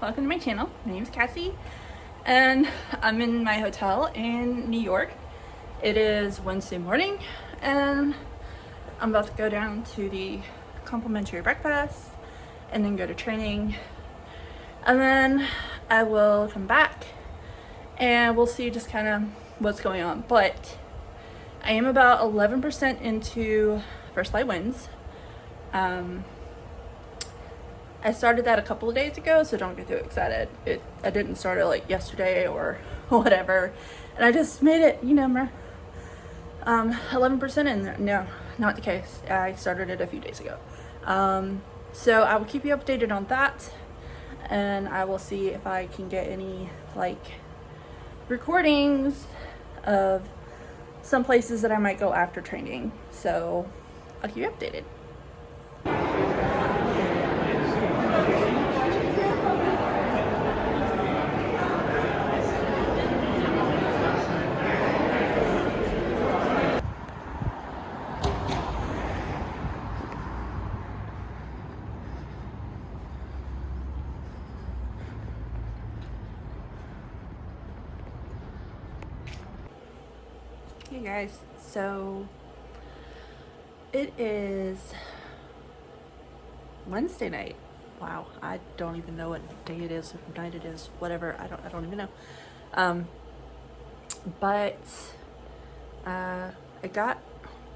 welcome to my channel. My name is Cassie and I'm in my hotel in New York. It is Wednesday morning and I'm about to go down to the complimentary breakfast and then go to training, and then I will come back and we'll see just kind of what's going on. But I am about 11% into First Flight Wins. I started that a couple of days ago, so don't get too excited. I didn't start it like yesterday or whatever, and I just made it, 11% in there. No, not the case. I started it a few days ago. So I will keep you updated on that, and I will see if I can get any recordings of some places that I might go after training. So I'll keep you updated. Hey guys, so it is Wednesday night. Wow, I don't even know what day it is, what night it is, whatever. I don't even know. But I got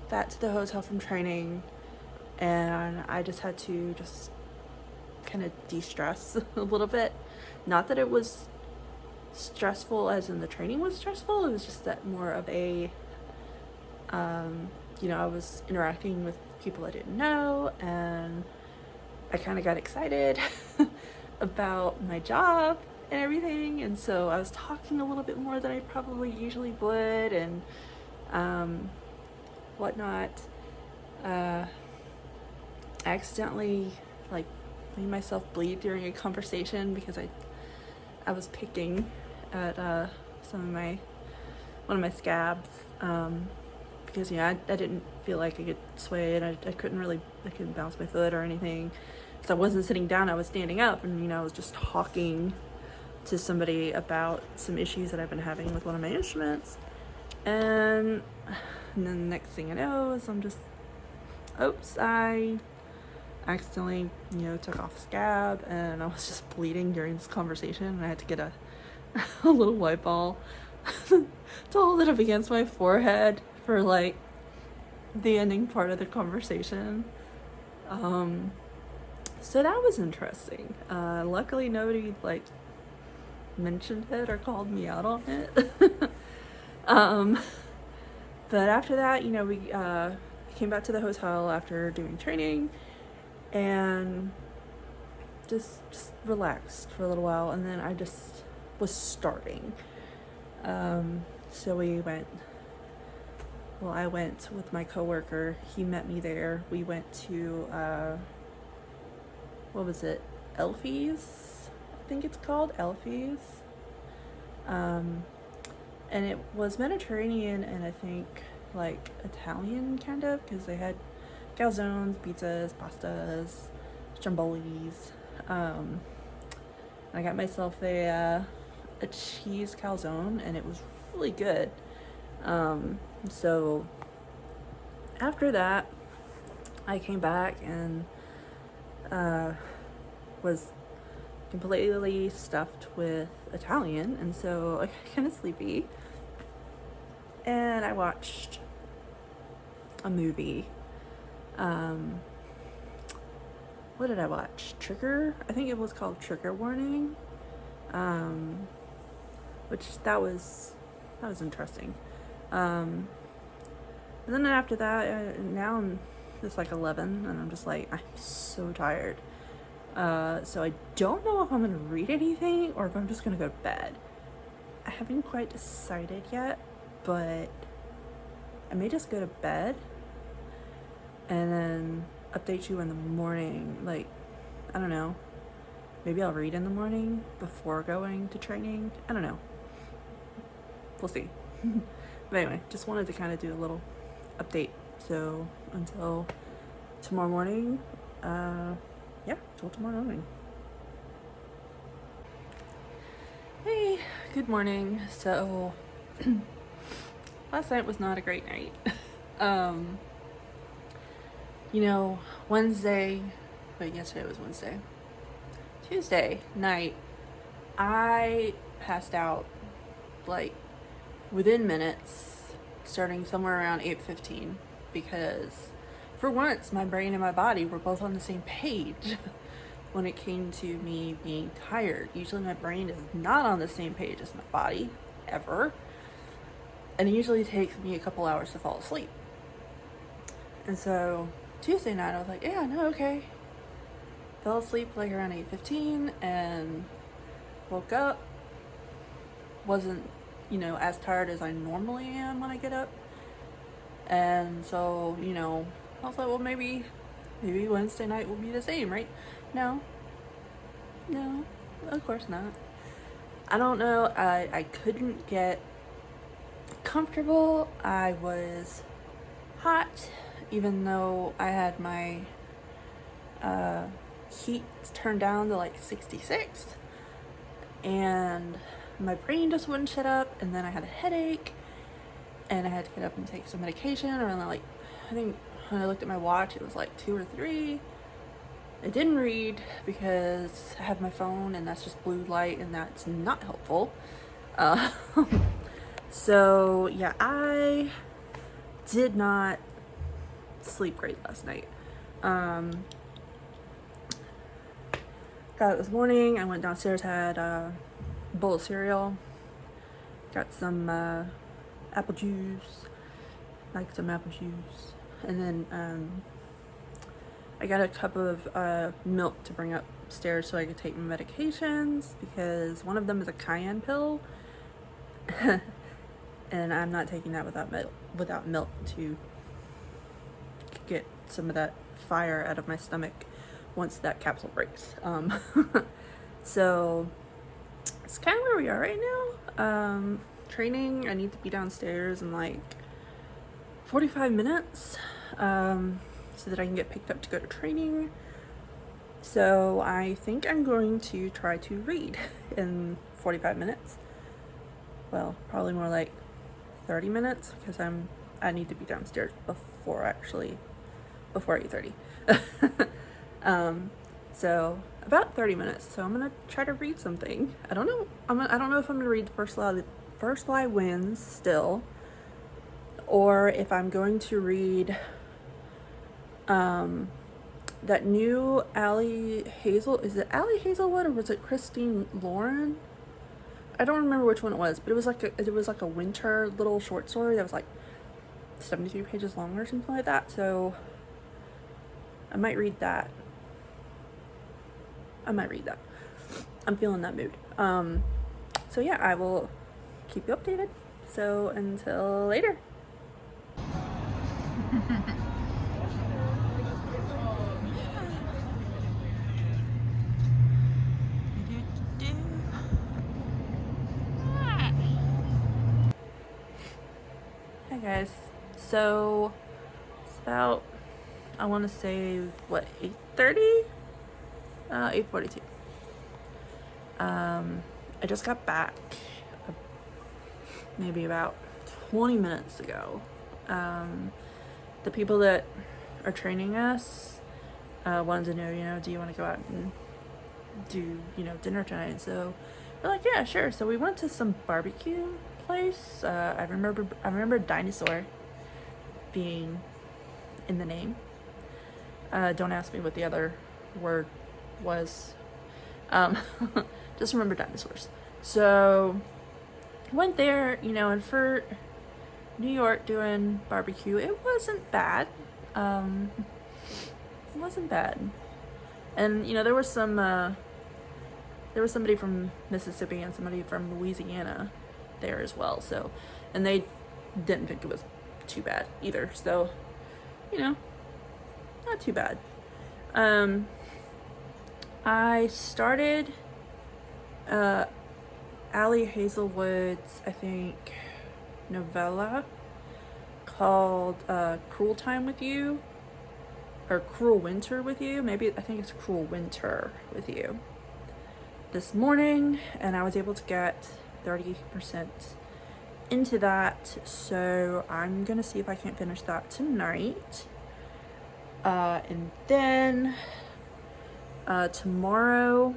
back to the hotel from training, and I just had to kind of de-stress a little bit. Not that it was stressful as in the training was stressful, it was just that more of a I was interacting with people I didn't know, and I kind of got excited about my job and everything, and so I was talking a little bit more than I probably usually would, and whatnot. I accidentally made myself bleed during a conversation because I was picking at one of my scabs, because I didn't feel like I could sway, and I couldn't bounce my foot or anything, because I wasn't sitting down, I was standing up, and I was just talking to somebody about some issues that I've been having with one of my instruments, and then the next thing I know is I accidentally took off a scab, and I was just bleeding during this conversation, and I had to get a little white ball to hold it up against my forehead for the ending part of the conversation. So that was interesting. Luckily nobody mentioned it or called me out on it. But after that, we came back to the hotel after doing training and just relaxed for a little while, and then I just was starving. So I went with my coworker. He met me there. We went to what was it? Elfie's, I think it's called Elfie's. And it was Mediterranean and I think Italian kind of, because they had calzones, pizzas, pastas, strombolis. I got myself a cheese calzone, and it was really good. So after that, I came back and was completely stuffed with Italian, and so I got kind of sleepy, and I watched a movie. What did I watch? Trigger? I think it was called Trigger Warning. Which that was interesting. And then after that, now I'm just 11, and I'm just I'm so tired. So I don't know if I'm gonna read anything or if I'm just gonna go to bed. I haven't quite decided yet, but I may just go to bed and then update you in the morning. I don't know. Maybe I'll read in the morning before going to training. I don't know. We'll see. But anyway, just wanted to kind of do a little update. So until tomorrow morning, till tomorrow morning. Good morning. So last night was not a great night. You know, yesterday was Wednesday. Tuesday night, I passed out like within minutes, starting somewhere around 8:15, because for once my brain and my body were both on the same page when it came to me being tired. Usually my brain is not on the same page as my body, ever. And it usually takes me a couple hours to fall asleep. And so Tuesday night I was like, yeah, no, okay. Fell asleep like around 8:15 and woke up. Wasn't, as tired as I normally am when I get up. And so, I was like, well, maybe Wednesday night will be the same, right? No, of course not. I don't know. I couldn't get comfortable. I was hot, even though I had my heat turned down to like 66, and my brain just wouldn't shut up. And then I had a headache, and I had to get up and take some medication. Or I think when I looked at my watch, it was like 2 or 3. I didn't read because I have my phone, and that's just blue light, and that's not helpful. So yeah, I did not sleep great last night. Got up this morning. I went downstairs, had a bowl of cereal, got some apple juice, and then I got a cup of milk to bring upstairs so I could take my medications, because one of them is a cayenne pill, and I'm not taking that without milk to get some of that fire out of my stomach once that capsule breaks. So it's kind of where we are right now. Training, I need to be downstairs in like 45 minutes so that I can get picked up to go to training. So I think I'm going to try to read in 45 minutes. Well, probably more like 30 minutes, because I need to be downstairs before 8:30. So about 30 minutes. So I'm gonna try to read something. I don't know. I don't know if I'm gonna read the First Lie Wins still, or if I'm going to read that new Ali Hazel. Is it Ali Hazelwood, or was it Christine Lauren? I don't remember which one it was, but it was like a winter little short story that was like 73 pages long or something like that. So I might read that. I'm feeling that mood. So yeah, I will keep you updated. So until later. Hi guys. So it's about, I want to say, what, 8:30? 8:42. I just got back maybe about 20 minutes ago. The people that are training us wanted to know, do you want to go out and do, dinner tonight? So we're like, yeah, sure. So we went to some barbecue place. I remember dinosaur being in the name. Don't ask me what the other word was. Just remember dinosaurs. So went there, and for New York doing barbecue, it wasn't bad. It wasn't bad. And there was somebody from Mississippi and somebody from Louisiana there as well. So, and they didn't think it was too bad either. So, not too bad. I started Ali Hazelwood's, I think, novella called Cruel Time with You, or Cruel Winter with You. I think it's Cruel Winter with You, this morning, and I was able to get 30% into that, so I'm gonna see if I can't finish that tonight. And then tomorrow,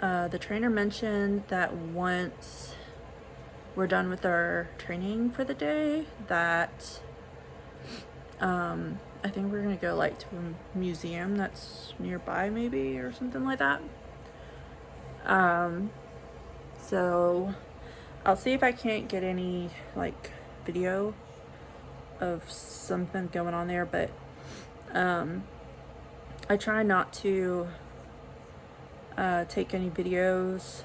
the trainer mentioned that once we're done with our training for the day, that I think we're gonna go like to a museum that's nearby, maybe, or something like that. So I'll see if I can't get any like video of something going on there, but I try not to take any videos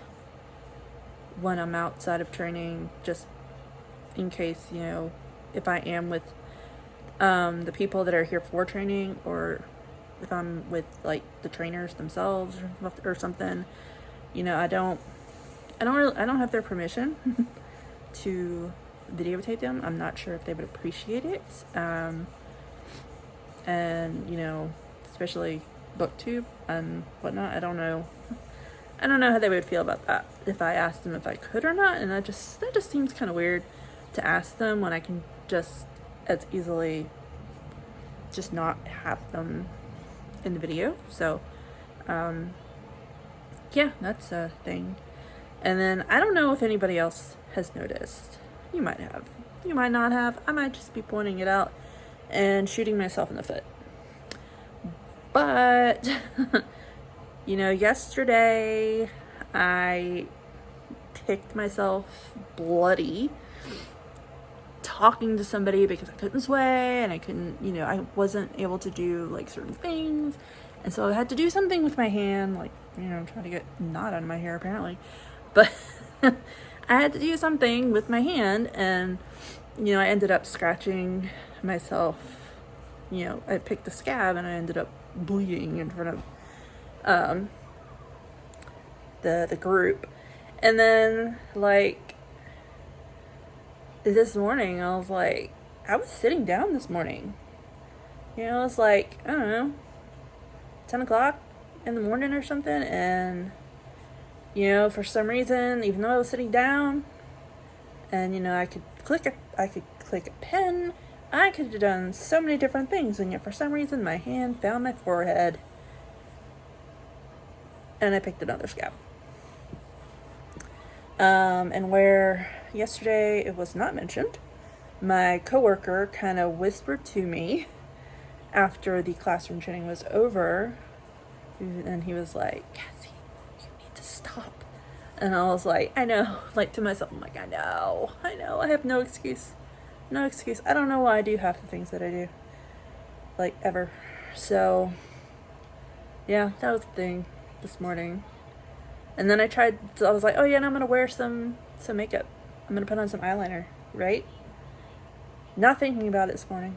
when I'm outside of training, just in case, you know, if I am with the people that are here for training, or if I'm with like the trainers themselves or something, you know, I don't have their permission to videotape them. I'm not sure if they would appreciate it. And you know, especially BookTube and whatnot, I don't know how they would feel about that if I asked them if I could or not. And that just seems kind of weird to ask them when I can just as easily just not have them in the video. So yeah, that's a thing. And then I don't know if anybody else has noticed. You might have, you might not have. I might just be pointing it out and shooting myself in the foot. But you know, yesterday I kicked myself bloody talking to somebody because I couldn't sway and I couldn't, you know, I wasn't able to do like certain things. And so I had to do something with my hand, like, you know, trying to get knot out of my hair apparently. But I had to do something with my hand, and, you know, I ended up scratching myself. You know, I picked the scab and I ended up bleeding in front of the group. And then like this morning I was sitting down this morning. You know, it's like, I don't know, 10 o'clock in the morning or something, and you know, for some reason, even though I was sitting down and, you know, I could click a pen, I could have done so many different things, and yet for some reason my hand found my forehead and I picked another scab. And where yesterday it was not mentioned, my coworker kind of whispered to me after the classroom training was over, and he was like, Cassie, you need to stop. And I was like, I know, like to myself, I'm like, I know, I have no excuse. I don't know why I do half the things that I do, like, ever. So yeah, that was the thing this morning. And then I was like, oh yeah, and I'm gonna wear some makeup. I'm gonna put on some eyeliner, right? Not thinking about it this morning,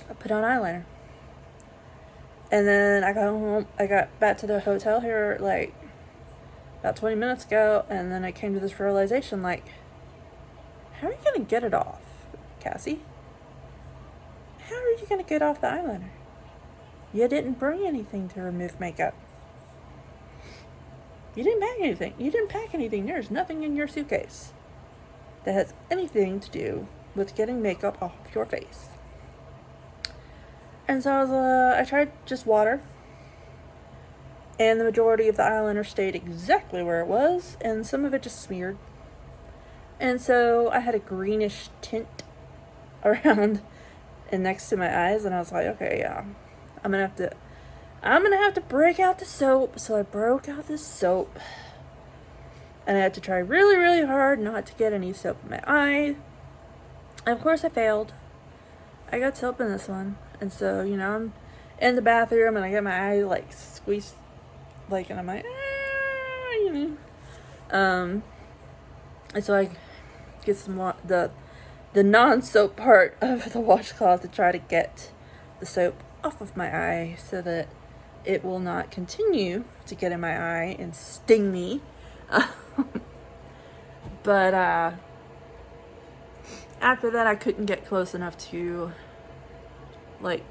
I put on eyeliner. And then I got home, I got back to the hotel here like about 20 minutes ago, and then I came to this realization, like, how are you gonna get it off, Cassie? How are you gonna get off the eyeliner? You didn't bring anything to remove makeup. You didn't pack anything. There's nothing in your suitcase that has anything to do with getting makeup off your face. And so I tried just water, and the majority of the eyeliner stayed exactly where it was, and some of it just smeared. And so I had a greenish tint around and next to my eyes, and I was like, okay, yeah, I'm gonna have to break out the soap. So I broke out the soap, and I had to try really, really hard not to get any soap in my eye. And of course I failed. I got soap in this one. And so, you know, I'm in the bathroom and I get my eye like squeezed, like, and I'm like, you know. And so I get some the non-soap part of the washcloth to try to get the soap off of my eye so that it will not continue to get in my eye and sting me. But after that, I couldn't get close enough to like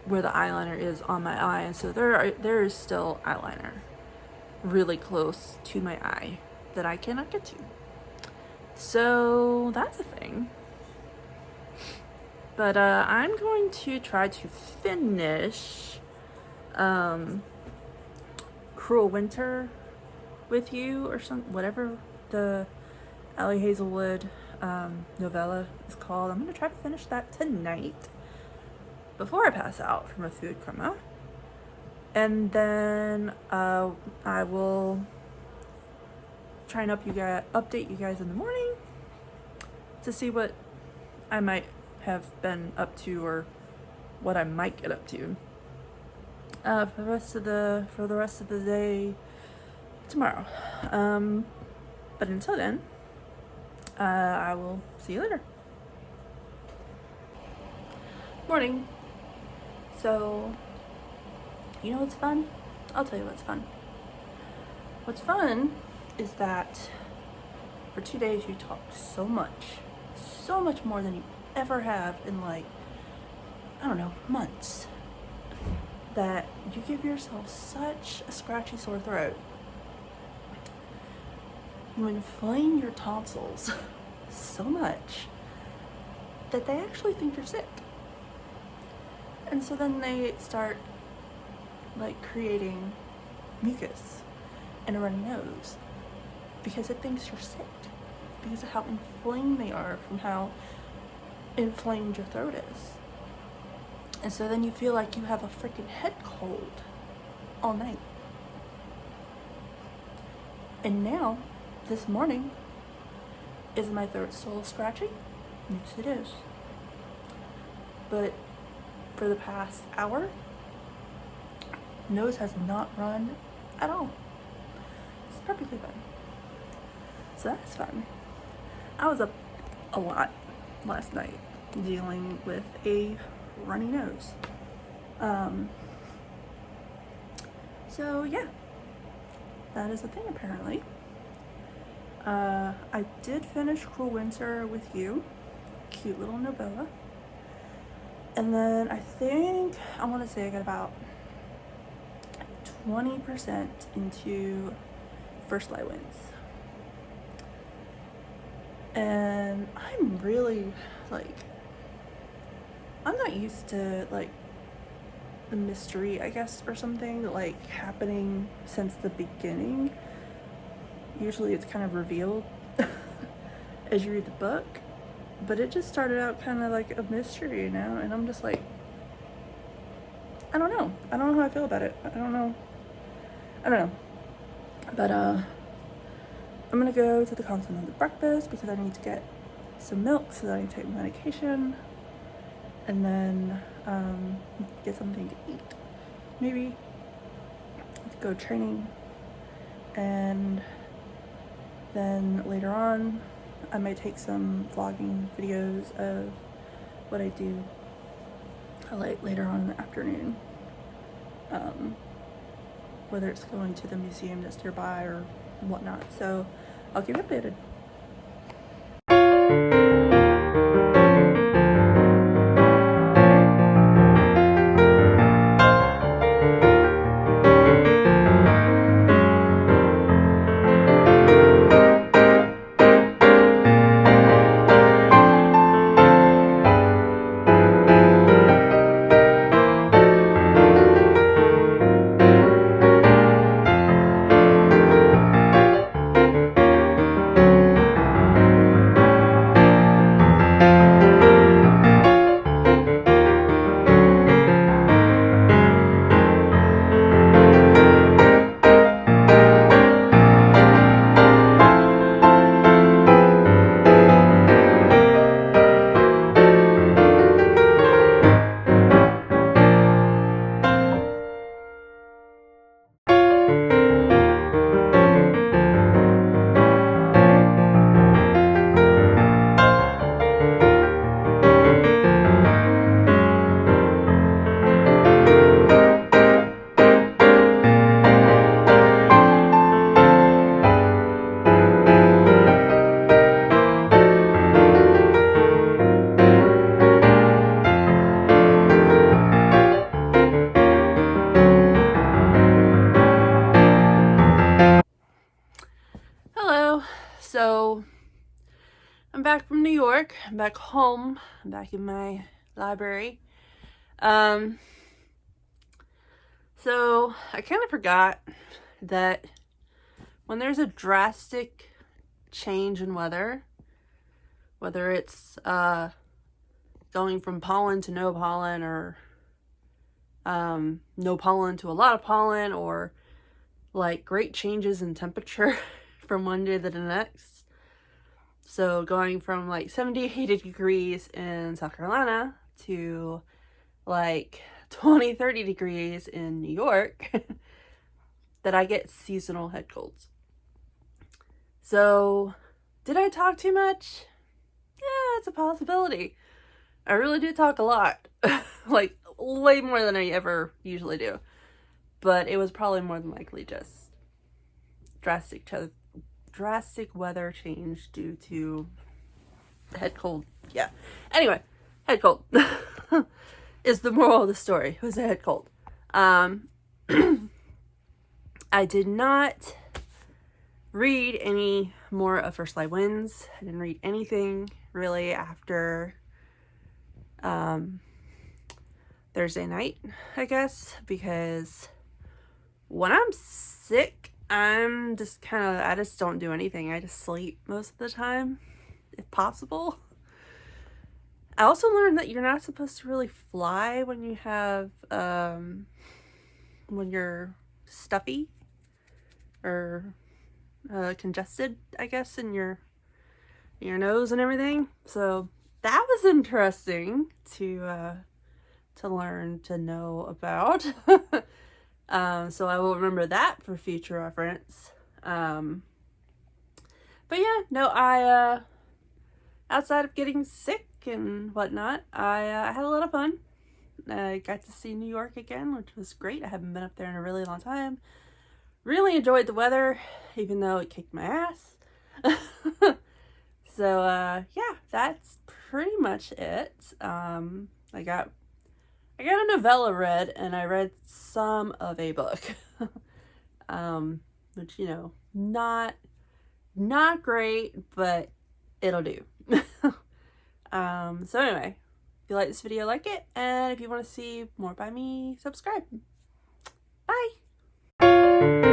where the eyeliner is on my eye, and so there is still eyeliner really close to my eye. that I cannot get to. So that's a thing. But I'm going to try to finish Cruel Winter with you, or whatever the Ali Hazelwood novella is called. I'm going to try to finish that tonight before I pass out from a food coma. And then I will try and update you guys in the morning to see what I might have been up to, or what I might get up to for the rest of the day tomorrow. But until then, I will see you later. Morning. So, you know what's fun? I'll tell you what's fun. What's fun is that for 2 days you talked so much more than you ever have in, like, I don't know, months, that you give yourself such a scratchy sore throat. You inflame your tonsils so much that they actually think you're sick. And so then they start, like, creating mucus and a runny nose because it thinks you're sick, because of how inflamed they are from how inflamed your throat is. And so then you feel like you have a freaking head cold all night. And now, this morning, is my throat still scratchy? Yes, it is. But for the past hour, nose has not run at all. It's perfectly fine. So that's fun. I was up a lot last night dealing with a runny nose. So yeah, that is a thing apparently. I did finish Cruel Winter with you, cute little novella, and then I think I want to say I got about 20% into First Light Winds, and I'm really, like, I'm not used to, like, the mystery, I guess, or something, like, happening since the beginning. Usually it's kind of revealed as you read the book, but it just started out kind of like a mystery, you know, and I'm just like, I don't know how I feel about it. I don't know, but I'm gonna go to the Continental breakfast because I need to get some milk so that I can take my medication, and then get something to eat, maybe go training, and then later on I might take some vlogging videos of what I do later on in the afternoon, whether it's going to the museum that's nearby or whatnot. So I'll keep you updated. back from New York. I'm back home. I'm back in my library. So I kind of forgot that when there's a drastic change in weather, whether it's going from pollen to no pollen, or no pollen to a lot of pollen, or like great changes in temperature from one day to the next. So going from like 70, 80 degrees in South Carolina to like 20, 30 degrees in New York, that I get seasonal head colds. So did I talk too much? Yeah, it's a possibility. I really do talk a lot. Like way more than I ever usually do. But it was probably more than likely just drastic weather change due to head cold. Yeah. Anyway, head cold is the moral of the story. It was a head cold. I did not read any more of First Light Winds. I didn't read anything really after Thursday night, I guess, because when I'm sick, I just don't do anything. I just sleep most of the time, if possible. I also learned that you're not supposed to really fly when you have, when you're stuffy or congested, I guess, in your nose and everything. So that was interesting to learn, to know about. So I will remember that for future reference. But yeah, no, I outside of getting sick and whatnot, I had a lot of fun. I got to see New York again, which was great. I haven't been up there in a really long time. Really enjoyed the weather, even though it kicked my ass. So yeah, that's pretty much it. I got a novella read, and I read some of a book. Which, you know, not great, but it'll do. So anyway, if you like this video, like it, and if you want to see more by me, subscribe. Bye!